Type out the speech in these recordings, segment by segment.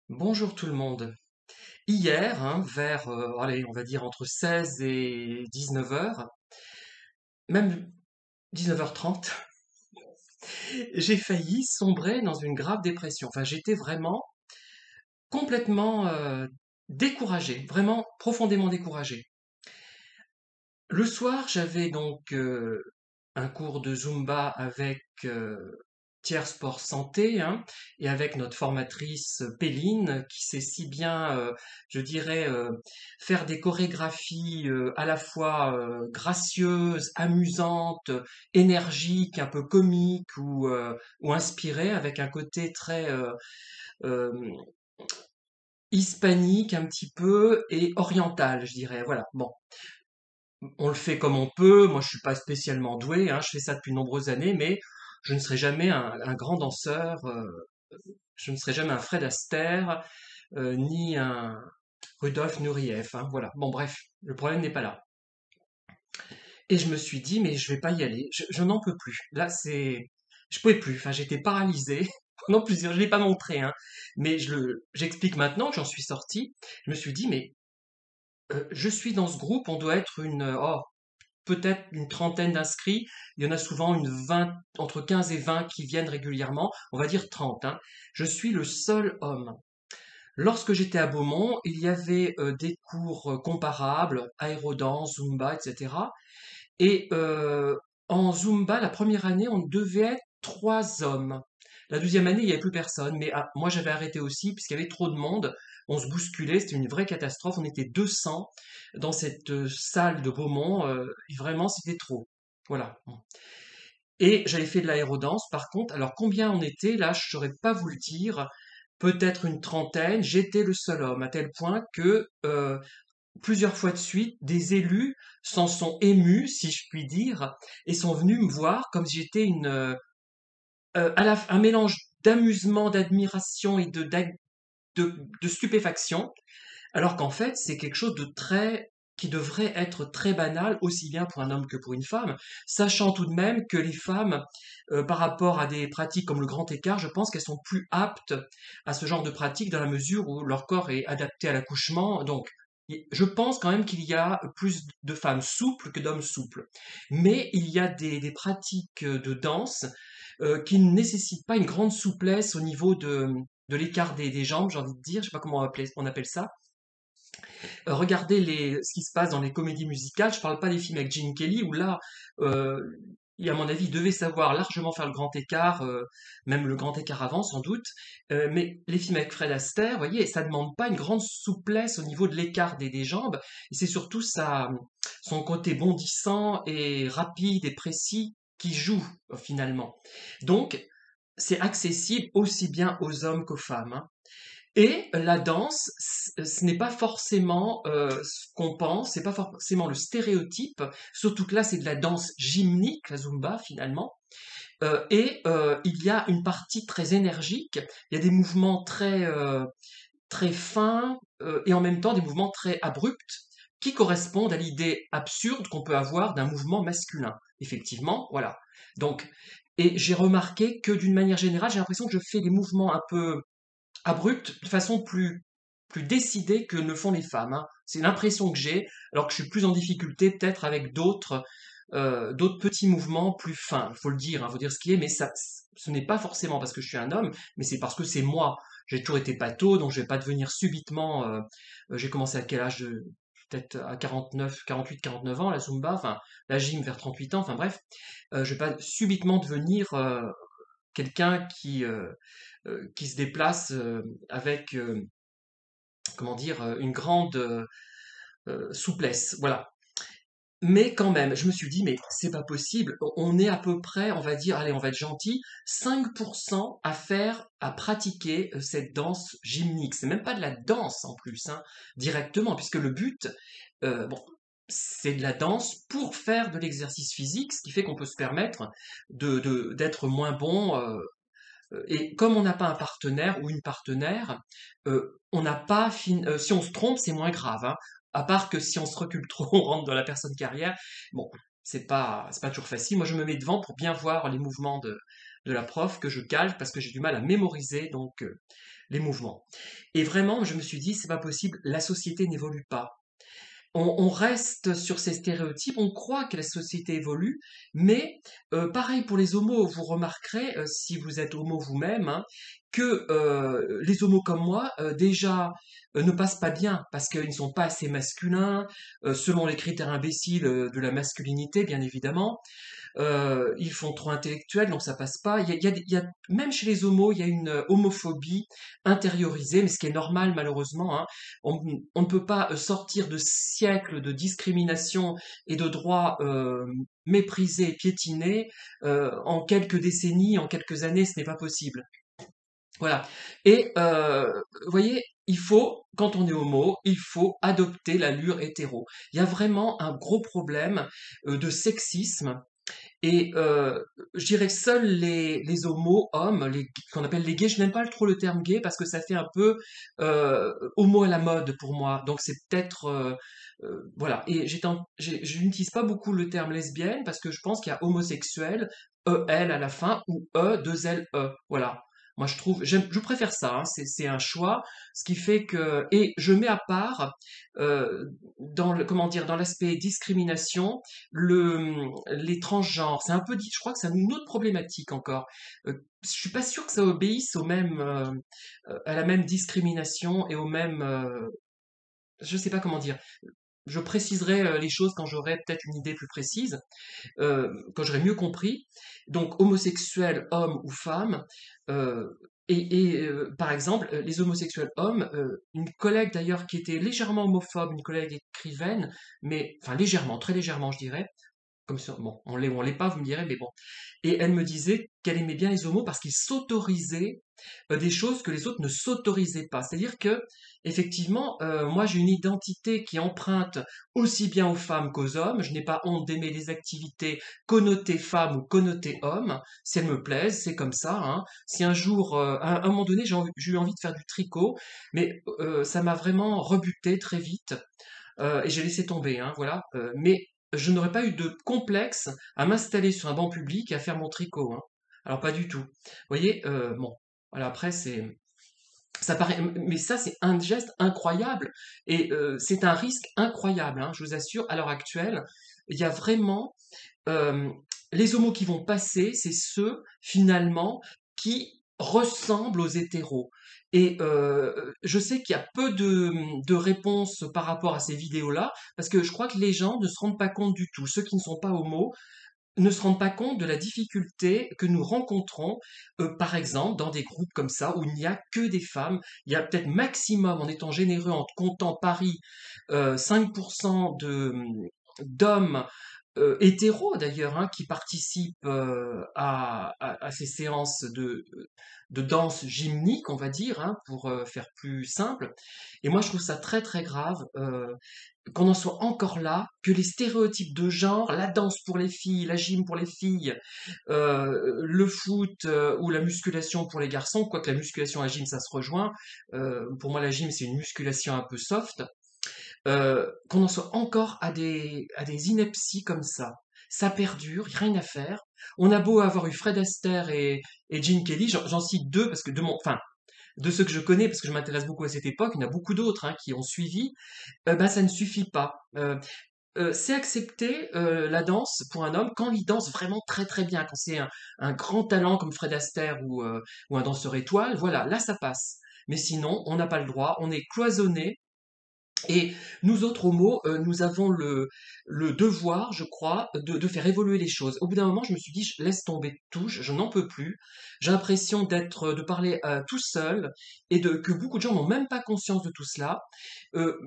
Bonjour tout le monde. Hier, vers, allez, on va dire entre 16 et 19 heures, même 19h30, j'ai failli sombrer dans une grave dépression. Enfin, j'étais vraiment complètement découragé, vraiment profondément découragé. Le soir, j'avais donc un cours de Zumba avec Tiers Sport Santé, et avec notre formatrice Péline, qui sait si bien, je dirais, faire des chorégraphies à la fois gracieuses, amusantes, énergiques, un peu comiques ou inspirées, avec un côté très euh, hispanique un petit peu et oriental, je dirais. Voilà. Bon, on le fait comme on peut. Moi, je suis pas spécialement doué, je fais ça depuis de nombreuses années, mais je ne serai jamais un grand danseur. Je ne serai jamais un Fred Astaire, ni un Rudolf Nureyev, voilà. Bon, bref, le problème n'est pas là. Et je me suis dit, mais je vais pas y aller. Je n'en peux plus. Là, je pouvais plus. Enfin, j'étais paralysé pendant plusieurs. Je l'ai pas montré, mais j'explique maintenant que j'en suis sorti. Je me suis dit, mais je suis dans ce groupe. On doit être peut-être une trentaine d'inscrits. Il y en a souvent entre 15 et 20 qui viennent régulièrement. On va dire 30. Je suis le seul homme. Lorsque j'étais à Beaumont, il y avait des cours comparables, aérodance, Zumba, etc. Et en Zumba, la première année, on devait être trois hommes. La deuxième année, il n'y avait plus personne, mais moi j'avais arrêté aussi puisqu'il y avait trop de monde. On se bousculait, c'était une vraie catastrophe. On était 200 dans cette salle de Beaumont. Et vraiment, c'était trop. Voilà. Et j'avais fait de l'aérodance, par contre. Alors combien on était là, je ne saurais pas vous le dire. Peut-être une trentaine. J'étais le seul homme, à tel point que plusieurs fois de suite, des élus s'en sont émus, si je puis dire, et sont venus me voir comme si j'étais un mélange d'amusement, d'admiration et de stupéfaction, alors qu'en fait, c'est quelque chose de qui devrait être très banal, aussi bien pour un homme que pour une femme, sachant tout de même que les femmes, par rapport à des pratiques comme le grand écart, je pense qu'elles sont plus aptes à ce genre de pratiques dans la mesure où leur corps est adapté à l'accouchement. Donc, je pense quand même qu'il y a plus de femmes souples que d'hommes souples. Mais il y a des pratiques de danse qui ne nécessitent pas une grande souplesse au niveau de l'écart des jambes, j'ai envie de dire, je sais pas comment on appelle ça. Regardez ce qui se passe dans les comédies musicales. Je parle pas des films avec Gene Kelly où là, euh, à mon avis, il devait savoir largement faire le grand écart, même le grand écart avant sans doute. Mais les films avec Fred Astaire, vous voyez, ça demande pas une grande souplesse au niveau de l'écart des jambes. Et c'est surtout son côté bondissant et rapide et précis qui joue finalement. Donc, c'est accessible aussi bien aux hommes qu'aux femmes. Et la danse, ce n'est pas forcément ce qu'on pense, c'est pas forcément le stéréotype, surtout que là c'est de la danse gymnique, la Zumba finalement. Il y a une partie très énergique, il y a des mouvements très fins et en même temps des mouvements très abrupts qui correspondent à l'idée absurde qu'on peut avoir d'un mouvement masculin. Effectivement, voilà. Donc, et j'ai remarqué que d'une manière générale, j'ai l'impression que je fais des mouvements un peu abrupte, de façon plus décidée que ne font les femmes. C'est l'impression que j'ai, alors que je suis plus en difficulté peut-être avec d'autres petits mouvements plus fins. Il faut le dire, faut dire ce qui est, mais ça, ce n'est pas forcément parce que je suis un homme, mais c'est parce que c'est moi. J'ai toujours été pâteau, donc je vais pas devenir subitement. J'ai commencé à quel âge peut-être à 49, 48, 49 ans, la Zumba, enfin la gym vers 38 ans, enfin bref, je vais pas subitement devenir quelqu'un qui se déplace avec, comment dire, une grande souplesse. Voilà. Mais quand même, je me suis dit, mais c'est pas possible. On est à peu près, on va dire, allez, on va être gentil, 5% à pratiquer cette danse gymnique. C'est même pas de la danse en plus, directement, puisque le but, bon, c'est de la danse pour faire de l'exercice physique, ce qui fait qu'on peut se permettre d'être moins bon et comme on n'a pas un partenaire ou une partenaire, on n'a pas si on se trompe, c'est moins grave, à part que si on se recule trop, on rentre dans la personne carrière. Bon, c'est pas toujours facile. Moi, je me mets devant pour bien voir les mouvements de la prof que je calque parce que j'ai du mal à mémoriser. Donc, les mouvements. Et vraiment, je me suis dit, c'est pas possible, la société n'évolue pas. On reste sur ces stéréotypes, on croit que la société évolue, mais pareil pour les homos, vous remarquerez, si vous êtes homo vous-même, hein, que les homos comme moi, déjà, ne passent pas bien parce qu'ils ne sont pas assez masculins, selon les critères imbéciles de la masculinité, bien évidemment. Ils font trop intellectuels, donc ça passe pas. Même chez les homos, il y a une homophobie intériorisée, mais ce qui est normal malheureusement, hein. On ne peut pas sortir de siècles de discrimination et de droits méprisés, piétinés en quelques décennies, en quelques années, ce n'est pas possible. Voilà. Et vous voyez, quand on est homo, il faut adopter l'allure hétéro. Il y a vraiment un gros problème de sexisme et je dirais que seuls les homos, hommes, qu'on appelle les gays, je n'aime pas trop le terme gay parce que ça fait un peu homo à la mode pour moi. Donc c'est peut-être voilà. Et je n'utilise pas beaucoup le terme lesbienne parce que je pense qu'il y a homosexuel, EL à la fin ou E, deux L, E. Voilà. Moi, je préfère ça, hein, c'est un choix, ce qui fait que, et je mets à part, comment dire, dans l'aspect discrimination, les transgenres, c'est un peu dit, je crois que c'est une autre problématique encore. Je suis pas sûr que ça obéisse à la même discrimination et au même, je sais pas comment dire. Je préciserai les choses quand j'aurai peut-être une idée plus précise, quand j'aurai mieux compris. Donc homosexuel, homme ou femme. euh, Par exemple, les homosexuels hommes, une collègue d'ailleurs qui était légèrement homophobe, une collègue écrivaine, mais enfin légèrement, très légèrement, je dirais, comme ça, bon, on l'est ou on l'est pas, vous me direz, mais bon. Et elle me disait qu'elle aimait bien les homos parce qu'ils s'autorisaient des choses que les autres ne s'autorisaient pas. C'est-à-dire que, effectivement, moi j'ai une identité qui emprunte aussi bien aux femmes qu'aux hommes. Je n'ai pas honte d'aimer les activités connotées femmes ou connotées hommes. Si elles me plaisent, c'est comme ça, hein. Si un jour, à un moment donné, j'ai eu envie de faire du tricot, mais ça m'a vraiment rebuté très vite et j'ai laissé tomber, hein, voilà. Mais je n'aurais pas eu de complexe à m'installer sur un banc public et à faire mon tricot, hein. Alors pas du tout. Vous voyez, bon, voilà, après ça paraît, mais ça c'est un geste incroyable et c'est un risque incroyable, hein, je vous assure. À l'heure actuelle, il y a vraiment euh, les homos qui vont passer, c'est ceux finalement qui ressemblent aux hétéros. Et je sais qu'il y a peu de réponses par rapport à ces vidéos-là, parce que je crois que les gens ne se rendent pas compte du tout. Ceux qui ne sont pas homos ne se rendent pas compte de la difficulté que nous rencontrons, par exemple, dans des groupes comme ça, où il n'y a que des femmes. Il y a peut-être maximum, en étant généreux, en comptant Paris, 5% d'hommes hétéros d'ailleurs, hein, qui participent à ces séances de danse gymnique, on va dire, hein, pour faire plus simple. Et moi, je trouve ça très très grave qu'on en soit encore là, que les stéréotypes de genre, la danse pour les filles, la gym pour les filles, le foot ou la musculation pour les garçons, quoique la musculation et la gym, ça se rejoint. Pour moi, la gym, c'est une musculation un peu soft. Qu'on en soit encore à des inepties comme ça perdure, y a rien à faire. On a beau avoir eu Fred Astaire et Gene Kelly, j'en cite deux parce que enfin, de ceux que je connais, parce que je m'intéresse beaucoup à cette époque, il y en a beaucoup d'autres hein, qui ont suivi, ben ça ne suffit pas. C'est accepter la danse pour un homme quand il danse vraiment très très bien, quand c'est un grand talent comme Fred Astaire ou un danseur étoile, voilà, là ça passe. Mais sinon, on n'a pas le droit, on est cloisonné et nous autres homos, nous avons le devoir, je crois, de faire évoluer les choses. Au bout d'un moment, je me suis dit, je laisse tomber tout, je n'en peux plus. J'ai l'impression de parler tout seul et que beaucoup de gens n'ont même pas conscience de tout cela.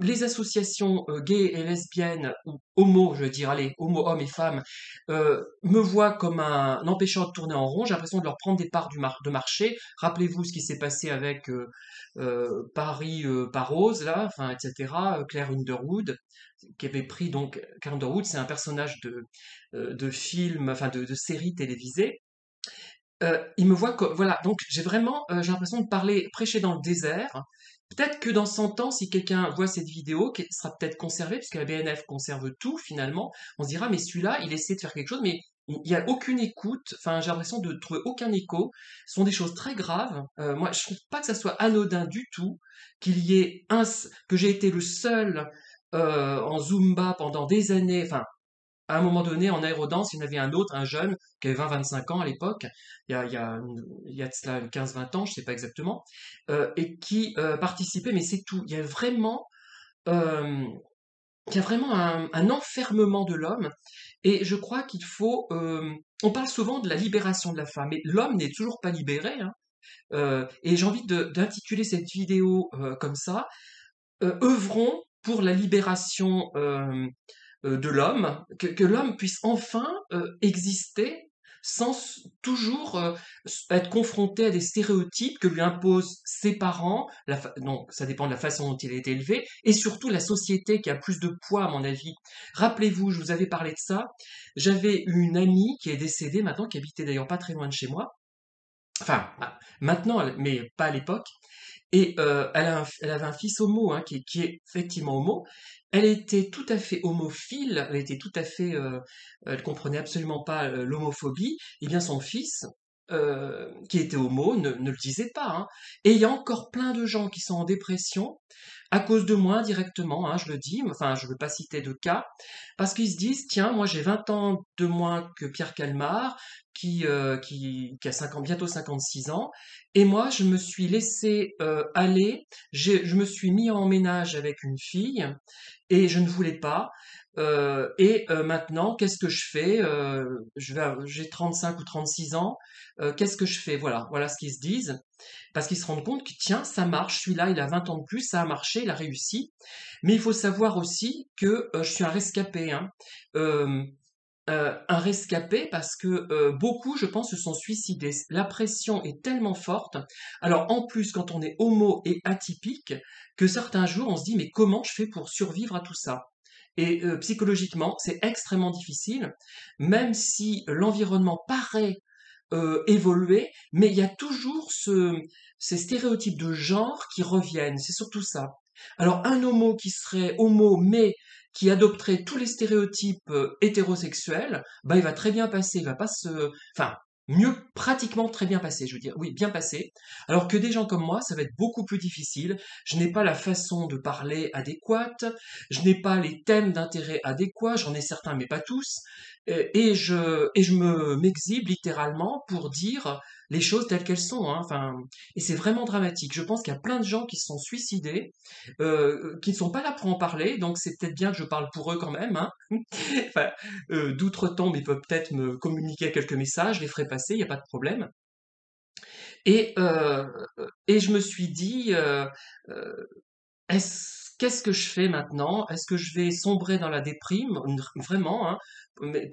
Les associations gays et lesbiennes, ou homo, je veux dire, allez, homo, hommes et femmes, me voient comme un empêcheur de tourner en rond. J'ai l'impression de leur prendre des parts de marché. Rappelez-vous ce qui s'est passé avec Paris par Rose, là, enfin, etc. Claire Underwood, qui avait pris donc Claire Underwood, c'est un personnage de film, enfin de série télévisée. Il me voit comme voilà, donc j'ai l'impression de parler, prêcher dans le désert. Peut-être que dans 100 ans, si quelqu'un voit cette vidéo, qui sera peut-être conservée, puisque la BNF conserve tout finalement, on se dira mais celui-là, il essaie de faire quelque chose, mais il y a aucune écoute, enfin, j'ai l'impression de trouver aucun écho. Ce sont des choses très graves. Moi, je trouve pas que ça soit anodin du tout qu'il y ait que j'ai été le seul en Zumba pendant des années, enfin, à un moment donné, en aérodance, il y en avait un autre, un jeune, qui avait 20-25 ans à l'époque, il y a de cela 15-20 ans, je sais pas exactement, et qui participait, mais c'est tout. Euh, il y a vraiment un enfermement de l'homme, et je crois qu'il faut. On parle souvent de la libération de la femme, mais l'homme n'est toujours pas libéré, hein. Et j'ai envie d'intituler cette vidéo comme ça, œuvrons pour la libération de l'homme, que l'homme puisse enfin exister sans toujours être confronté à des stéréotypes que lui imposent ses parents, donc ça dépend de la façon dont il a été élevé, et surtout la société qui a plus de poids à mon avis. Rappelez-vous, je vous avais parlé de ça, j'avais une amie qui est décédée maintenant, qui habitait d'ailleurs pas très loin de chez moi, enfin maintenant, mais pas à l'époque, et elle avait un fils homo, hein, qui est effectivement homo. Elle était tout à fait homophile, elle était tout à fait, elle comprenait absolument pas l'homophobie. Et bien son fils, qui était homo, ne le disait pas, hein. Et il y a encore plein de gens qui sont en dépression à cause de moi directement, hein, je le dis. Enfin, je ne veux pas citer de cas, parce qu'ils se disent, tiens, moi j'ai 20 ans de moins que Pierre Calmar, qui a 50, bientôt 56 ans, et moi, je me suis laissé aller, je me suis mis en ménage avec une fille, et je ne voulais pas. Maintenant, qu'est-ce que je fais? J'ai 35 ou 36 ans. Qu'est-ce que je fais? Voilà, voilà ce qu'ils se disent. Parce qu'ils se rendent compte que, tiens, ça marche, celui-là, il a 20 ans de plus, ça a marché, il a réussi. Mais il faut savoir aussi que je suis un rescapé, hein. Euh, un rescapé parce que beaucoup, je pense, se sont suicidés. La pression est tellement forte. Alors en plus, quand on est homo et atypique, que certains jours, on se dit, mais comment je fais pour survivre à tout ça? Et psychologiquement, c'est extrêmement difficile, même si l'environnement paraît évoluer, mais il y a toujours ces stéréotypes de genre qui reviennent. C'est surtout ça. Alors un homo qui serait homo mais qui adopterait tous les stéréotypes hétérosexuels, bah il va très bien passer, il va pas se, enfin mieux pratiquement très bien passer, je veux dire, oui bien passer. Alors que des gens comme moi, ça va être beaucoup plus difficile. Je n'ai pas la façon de parler adéquate, je n'ai pas les thèmes d'intérêt adéquats, j'en ai certains mais pas tous. Et je m'exhibe littéralement pour dire les choses telles qu'elles sont, hein. Enfin, et c'est vraiment dramatique. Je pense qu'il y a plein de gens qui se sont suicidés, qui ne sont pas là pour en parler, donc c'est peut-être bien que je parle pour eux quand même, hein. Enfin, d'outre-tombe, ils peuvent peut-être me communiquer quelques messages, je les ferai passer, il n'y a pas de problème. Et, euh, et je me suis dit, euh, qu'est-ce que je fais maintenant? Est-ce que je vais sombrer dans la déprime? Vraiment, hein, mais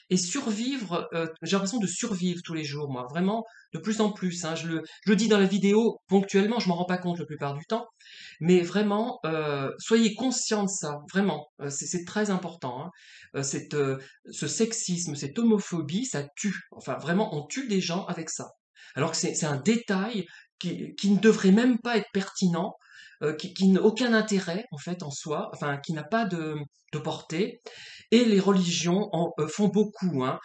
et survivre, j'ai l'impression de survivre tous les jours, moi, vraiment, de plus en plus, hein. Je le dis dans la vidéo ponctuellement, je m'en rends pas compte la plupart du temps, mais vraiment, soyez conscients de ça, vraiment, c'est très important, hein. Ce sexisme, cette homophobie, ça tue. Enfin, vraiment, on tue des gens avec ça. Alors que c'est un détail qui ne devrait même pas être pertinent, qui n'a aucun intérêt en fait en soi, enfin qui n'a pas de portée. Et les religions font beaucoup, hein.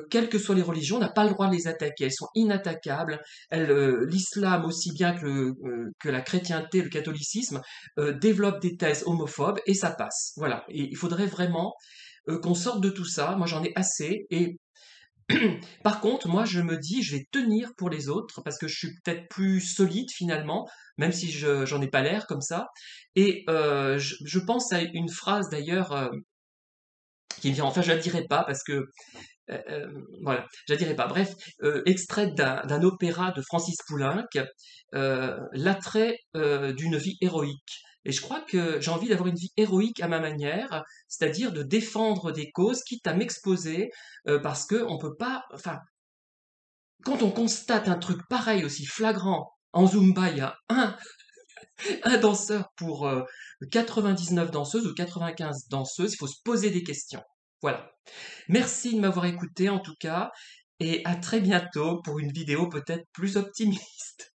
Quelles que soient les religions, on n'a pas le droit de les attaquer. Elles sont inattaquables. L'islam aussi bien que la chrétienté, le catholicisme, développe des thèses homophobes et ça passe. Voilà. Et il faudrait vraiment qu'on sorte de tout ça. Moi, j'en ai assez. Et par contre, moi, je me dis, je vais tenir pour les autres parce que je suis peut-être plus solide finalement, même si j'en ai pas l'air comme ça. Et je pense à une phrase d'ailleurs qui me vient. Enfin, je la dirai pas parce que voilà, je la dirai pas. Bref, extraite d'un opéra de Francis Poulenc, l'attrait d'une vie héroïque. Et je crois que j'ai envie d'avoir une vie héroïque à ma manière, c'est-à-dire de défendre des causes, quitte à m'exposer, parce que on peut pas. Enfin, quand on constate un truc pareil aussi flagrant, en Zumba, il y a un danseur pour 99 danseuses ou 95 danseuses, il faut se poser des questions. Voilà. Merci de m'avoir écouté en tout cas, et à très bientôt pour une vidéo peut-être plus optimiste.